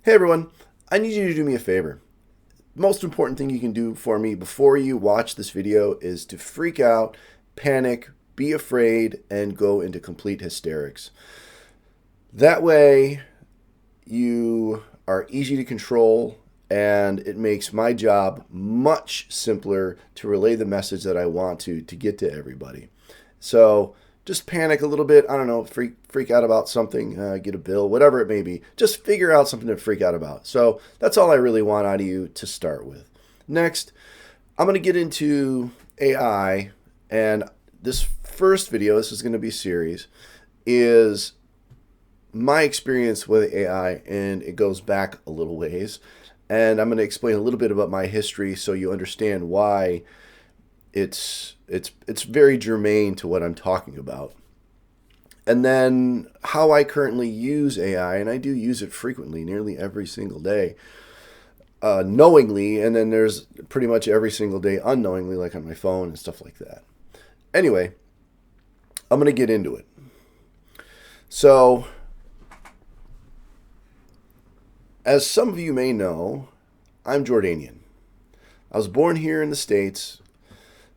Hey everyone, I need you to do me a favor. The most important thing you can do for me before you watch this video is to freak out, panic, be afraid, and go into complete hysterics. That way, you are easy to control, and it makes my job much simpler to relay the message that I want to get to everybody. So just panic a little bit. I don't know, freak out about something, get a bill, whatever it may be. Just figure out something to freak out about. So that's all I really want out of you to start with. Next, I'm going to get into AI, and this first video, this is going to be a series, is my experience with AI, and it goes back a little ways. And I'm going to explain a little bit about my history so you understand why it's very germane to what I'm talking about. And then how I currently use AI, and I do use it frequently, nearly every single day, knowingly, and then there's pretty much every single day unknowingly, like on my phone and stuff like that. Anyway, I'm going to get into it. So, as some of you may know, I'm Jordanian. I was born here in the States.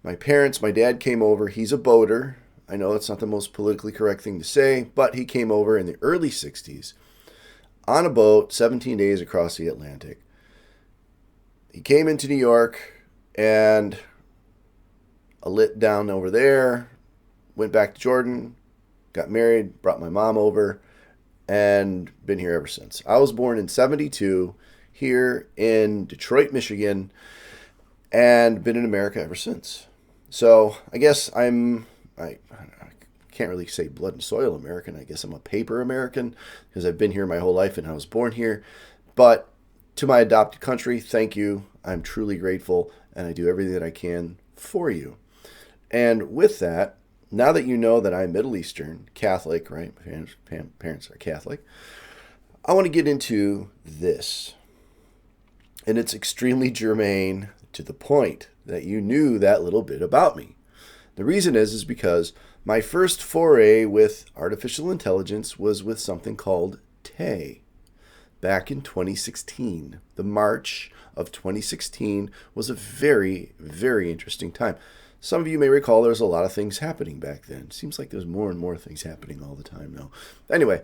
My dad came over. He's a boater. I know that's not the most politically correct thing to say, but he came over in the early 60s on a boat, 17 days across the Atlantic. He came into New York and lit down over there, went back to Jordan, got married, brought my mom over, and been here ever since. I was born in 72 here in Detroit, Michigan, and been in America ever since. So I guess I can't really say blood and soil American. I guess I'm a paper American because I've been here my whole life and I was born here. But to my adopted country, thank you. I'm truly grateful, and I do everything that I can for you. And with that, now that you know that I'm Middle Eastern, Catholic, right? My parents are Catholic. I want to get into this. And it's extremely germane to the point that you knew that little bit about me. The reason is because my first foray with artificial intelligence was with something called Tay. Back in 2016, the March of 2016 was a very, very interesting time. Some of you may recall there's a lot of things happening back then. Seems like there's more and more things happening all the time now. Anyway,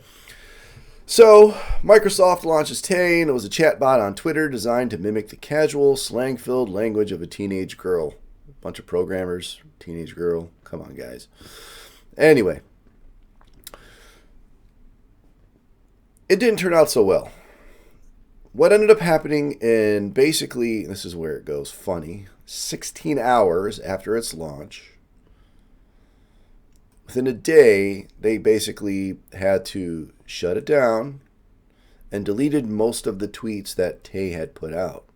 so Microsoft launches Tay, and it was a chatbot on Twitter designed to mimic the casual, slang-filled language of a teenage girl. A bunch of programmers, teenage girl. Come on, guys. Anyway, it didn't turn out so well. What ended up happening in basically, this is where it goes funny, 16 hours after its launch, within a day, they basically had to shut it down and deleted most of the tweets that Tay had put out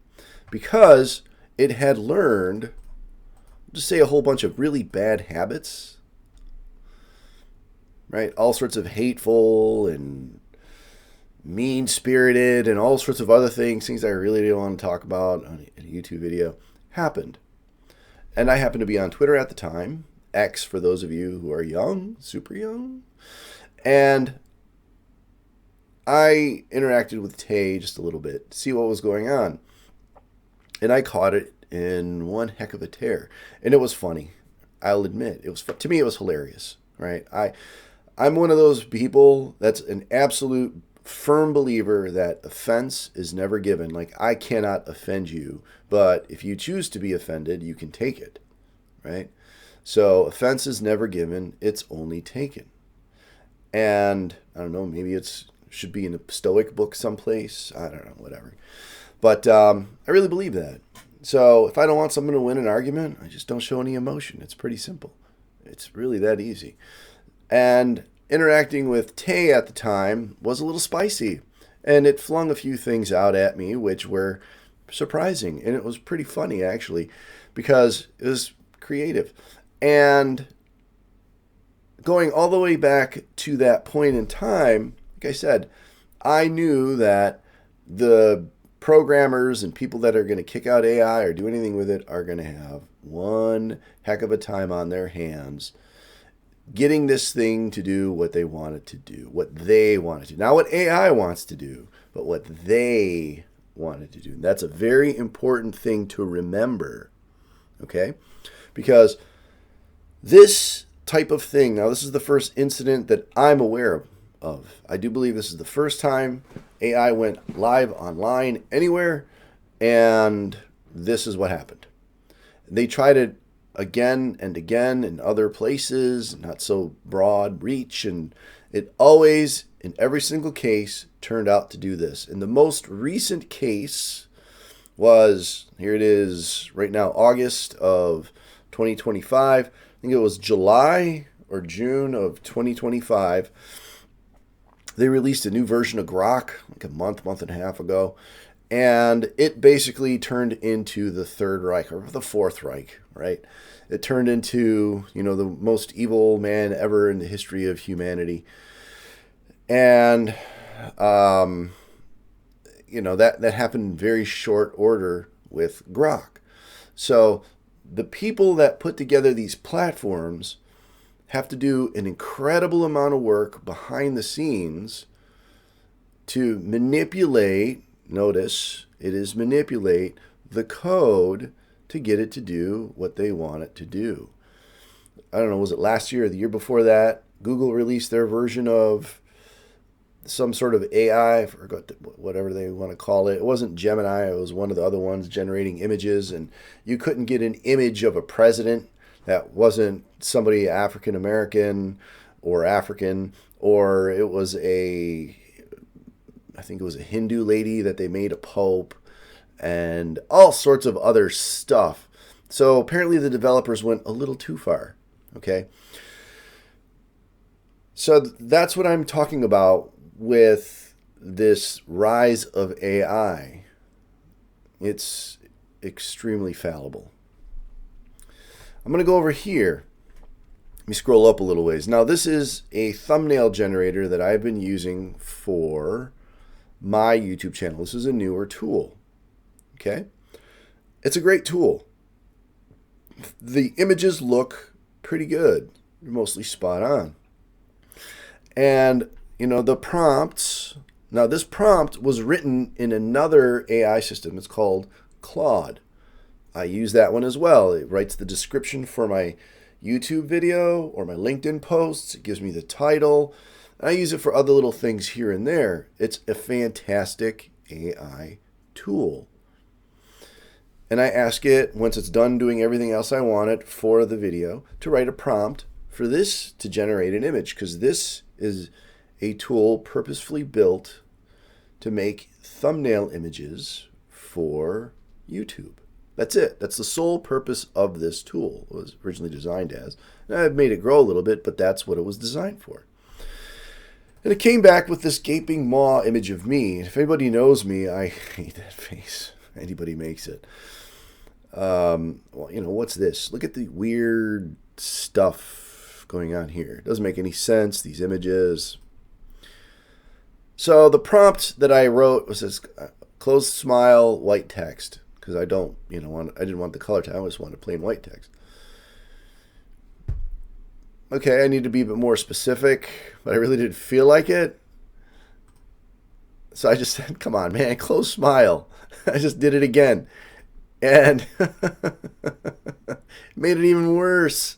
because it had learned, just say, a whole bunch of really bad habits, right? All sorts of hateful and mean-spirited and all sorts of other things I really don't want to talk about on a YouTube video, happened. And I happened to be on Twitter at the time, X for those of you who are young, super young, and I interacted with Tay just a little bit to see what was going on. And I caught it in one heck of a tear. And it was funny. I'll admit. To me, it was hilarious, right? I'm one of those people that's an absolute firm believer that offense is never given. Like, I cannot offend you, but if you choose to be offended, you can take it, right? So offense is never given, it's only taken. And I don't know, maybe it should be in a Stoic book someplace. I don't know, whatever. But I really believe that. So if I don't want someone to win an argument, I just don't show any emotion. It's pretty simple. It's really that easy. And interacting with Tay at the time was a little spicy. And it flung a few things out at me, which were surprising. And it was pretty funny, actually, because it was creative. And going all the way back to that point in time, like I said, I knew that the programmers and people that are going to kick out AI or do anything with it are going to have one heck of a time on their hands getting this thing to do what they want it to do, what they want it to do. Not what AI wants to do, but what they want it to do. And that's a very important thing to remember, okay? Because this type of thing, now this is the first incident that I'm aware of. I do believe this is the first time AI went live online anywhere, and this is what happened. They tried it again and again in other places, not so broad reach, and it always, in every single case, turned out to do this. And the most recent case was, here it is right now, August of 2025. I think it was July or June of 2025. They released a new version of Grok like a month and a half ago. And it basically turned into the Third Reich, or the Fourth Reich, right? It turned into, the most evil man ever in the history of humanity. And, that happened in very short order with Grok. So the people that put together these platforms have to do an incredible amount of work behind the scenes to manipulate, notice, it is manipulate the code to get it to do what they want it to do. I don't know, was it last year or the year before that? Google released their version of some sort of AI, I forgot whatever they want to call it. It wasn't Gemini, it was one of the other ones generating images, and you couldn't get an image of a president that wasn't somebody African American or African, or it was I think it was a Hindu lady that they made a pope, and all sorts of other stuff. So apparently the developers went a little too far, okay? So that's what I'm talking about with this rise of AI. It's extremely fallible. I'm going to go over here. Let me scroll up a little ways. Now, this is a thumbnail generator that I've been using for my YouTube channel. This is a newer tool. Okay? It's a great tool. The images look pretty good. They're mostly spot on. And, the prompts. Now, this prompt was written in another AI system. It's called Claude. I use that one as well. It writes the description for my YouTube video or my LinkedIn posts. It gives me the title. I use it for other little things here and there. It's a fantastic AI tool. And I ask it, once it's done doing everything else I want it for the video, to write a prompt for this to generate an image, because this is a tool purposefully built to make thumbnail images for YouTube. That's it. That's the sole purpose of this tool. It was originally designed as. And I've made it grow a little bit, but that's what it was designed for. And it came back with this gaping maw image of me. If anybody knows me, I hate that face. Anybody makes it. What's this? Look at the weird stuff going on here. It doesn't make any sense, these images. So the prompt that I wrote was this closed smile, white text. Because I didn't want the color text. I just wanted plain white text. Okay, I need to be a bit more specific, but I really didn't feel like it. So I just said, come on, man, close smile. I just did it again. And made it even worse.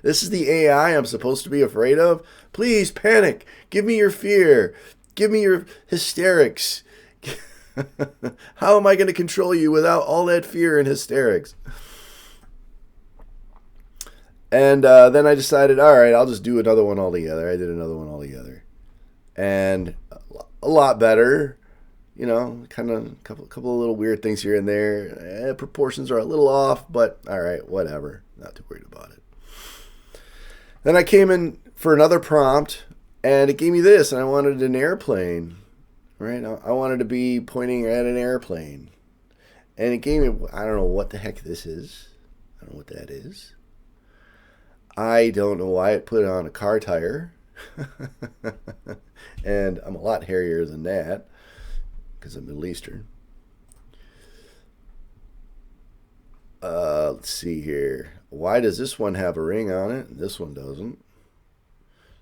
This is the AI I'm supposed to be afraid of? Please, panic. Give me your fear. Give me your hysterics. How am I going to control you without all that fear and hysterics? And then I decided, all right, I'll just do another one altogether. I did another one altogether. And a lot better. Kind of a couple of little weird things here and there. Proportions are a little off, but all right, whatever. Not too worried about it. Then I came in for another prompt, and it gave me this, and I wanted an airplane. Right? I wanted to be pointing at an airplane. And it gave me, I don't know what the heck this is. I don't know what that is. I don't know why it put it on a car tire. And I'm a lot hairier than that because I'm Middle Eastern. Let's see here. Why does this one have a ring on it and this one doesn't?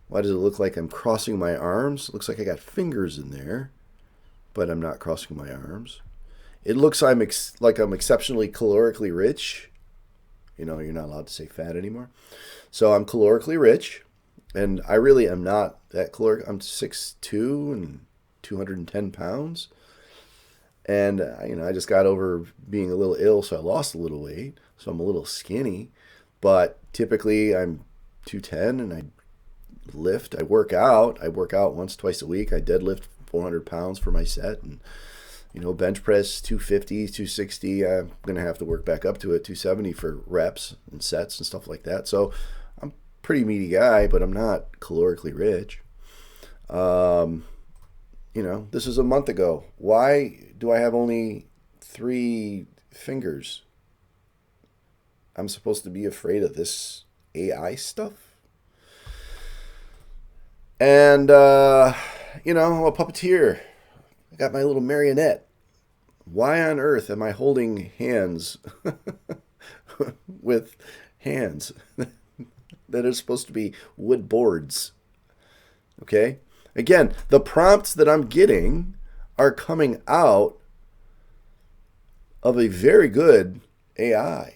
Why does it look like I'm crossing my arms? It looks like I got fingers in there, but I'm not crossing my arms. It looks like I'm exceptionally calorically rich. You know, you're not allowed to say fat anymore. So I'm calorically rich, and I really am not that caloric. I'm 6'2" and 210 pounds. And, I just got over being a little ill, so I lost a little weight. So I'm a little skinny. But typically I'm 210 and I lift. I work out. I work out once, twice a week. I deadlift 400 pounds for my set. And, bench press 250, 260. I'm going to have to work back up to it, 270 for reps and sets and stuff like that. So I'm a pretty meaty guy, but I'm not calorically rich. This is a month ago. Why do I have only 3 fingers? I'm supposed to be afraid of this AI stuff? And, I'm a puppeteer. I got my little marionette. Why on earth am I holding hands with hands that are supposed to be wood boards? Okay? Again, the prompts that I'm getting are coming out of a very good AI.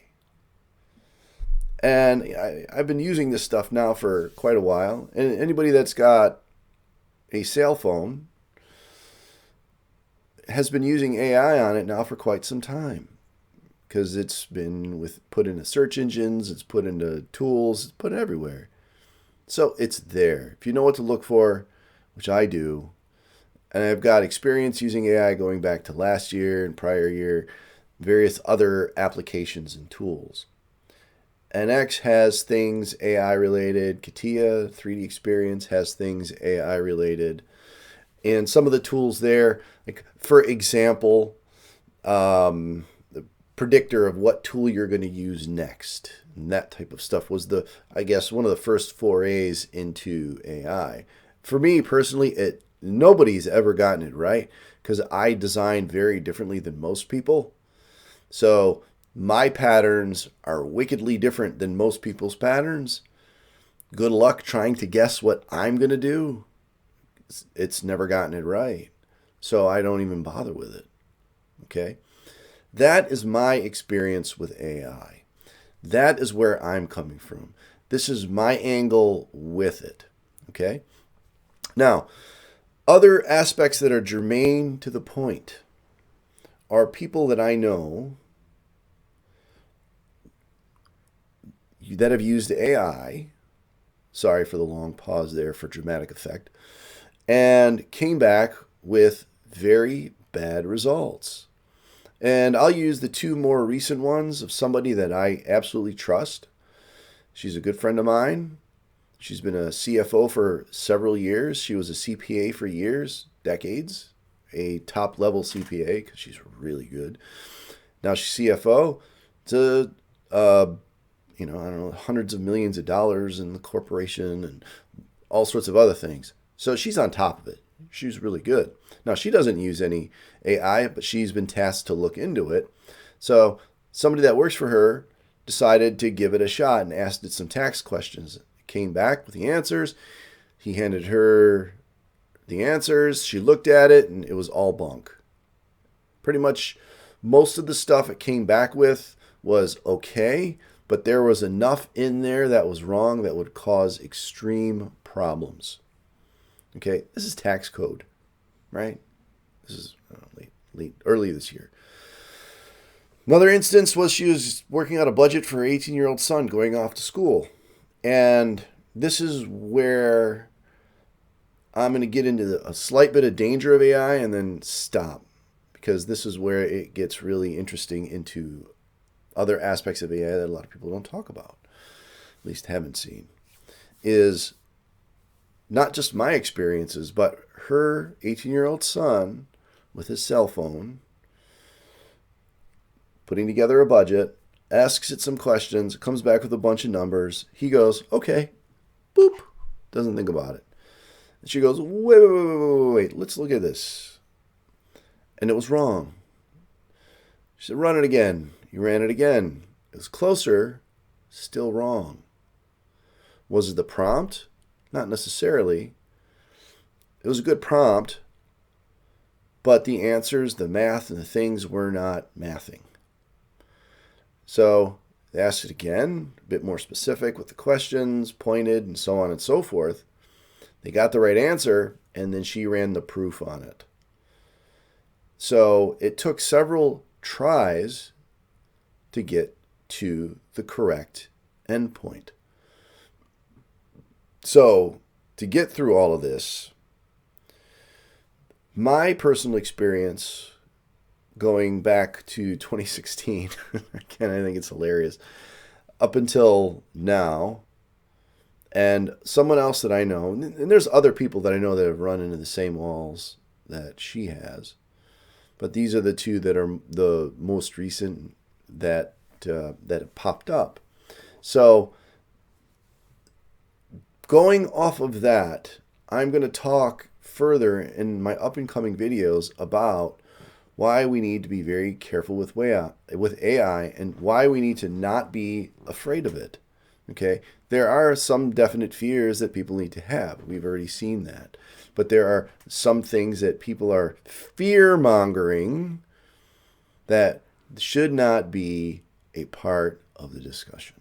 And I've been using this stuff now for quite a while. And anybody that's got a cell phone has been using AI on it now for quite some time. Because it's been put into search engines, it's put into tools, it's put everywhere. So it's there. If you know what to look for, which I do, and I've got experience using AI going back to last year and prior year, various other applications and tools. NX has things AI related. CATIA 3D Experience has things AI related. And some of the tools there, like for example, the predictor of what tool you're going to use next. And that type of stuff was one of the first forays into AI. For me personally, nobody's ever gotten it right because I design very differently than most people. So my patterns are wickedly different than most people's patterns. Good luck trying to guess what I'm going to do. It's never gotten it right. So I don't even bother with it. Okay? That is my experience with AI. That is where I'm coming from. This is my angle with it. Okay? Now, other aspects that are germane to the point are people that I know that have used AI, sorry for the long pause there for dramatic effect, and came back with very bad results. And I'll use the 2 more recent ones of somebody that I absolutely trust. She's a good friend of mine. She's been a CFO for several years. She was a CPA for years, decades, a top-level CPA because she's really good. Now she's CFO. It's I don't know, hundreds of millions of dollars in the corporation and all sorts of other things. So she's on top of it. She's really good. Now, she doesn't use any AI, but she's been tasked to look into it. So somebody that works for her decided to give it a shot and asked it some tax questions. Came back with the answers. He handed her the answers. She looked at it, and it was all bunk. Pretty much most of the stuff it came back with was okay, but there was enough in there that was wrong that would cause extreme problems. Okay, this is tax code, right? This is early this year. Another instance was she was working out a budget for her 18-year-old son going off to school. And this is where I'm going to get into a slight bit of danger of AI and then stop. Because this is where it gets really interesting into other aspects of AI that a lot of people don't talk about, at least haven't seen, is not just my experiences, but her 18-year-old son with his cell phone, putting together a budget, asks it some questions, comes back with a bunch of numbers. He goes, okay, boop, doesn't think about it. And she goes, wait, let's look at this. And it was wrong. She said, run it again. He ran it again. It was closer, still wrong. Was it the prompt? Not necessarily. It was a good prompt, but the answers, the math, and the things were not mathing. So they asked it again, a bit more specific with the questions, pointed, and so on and so forth. They got the right answer, and then she ran the proof on it. So it took several tries to get to the correct endpoint. So to get through all of this, my personal experience going back to 2016, again, I think it's hilarious, up until now, and someone else that I know, and there's other people that I know that have run into the same walls that she has, but these are the two that are the most recent that have popped up. So going off of that, I'm going to talk further in my up-and-coming videos about why we need to be very careful with AI and why we need to not be afraid of it. Okay, there are some definite fears that people need to have. We've already seen that. But there are some things that people are fear-mongering that should not be a part of the discussion.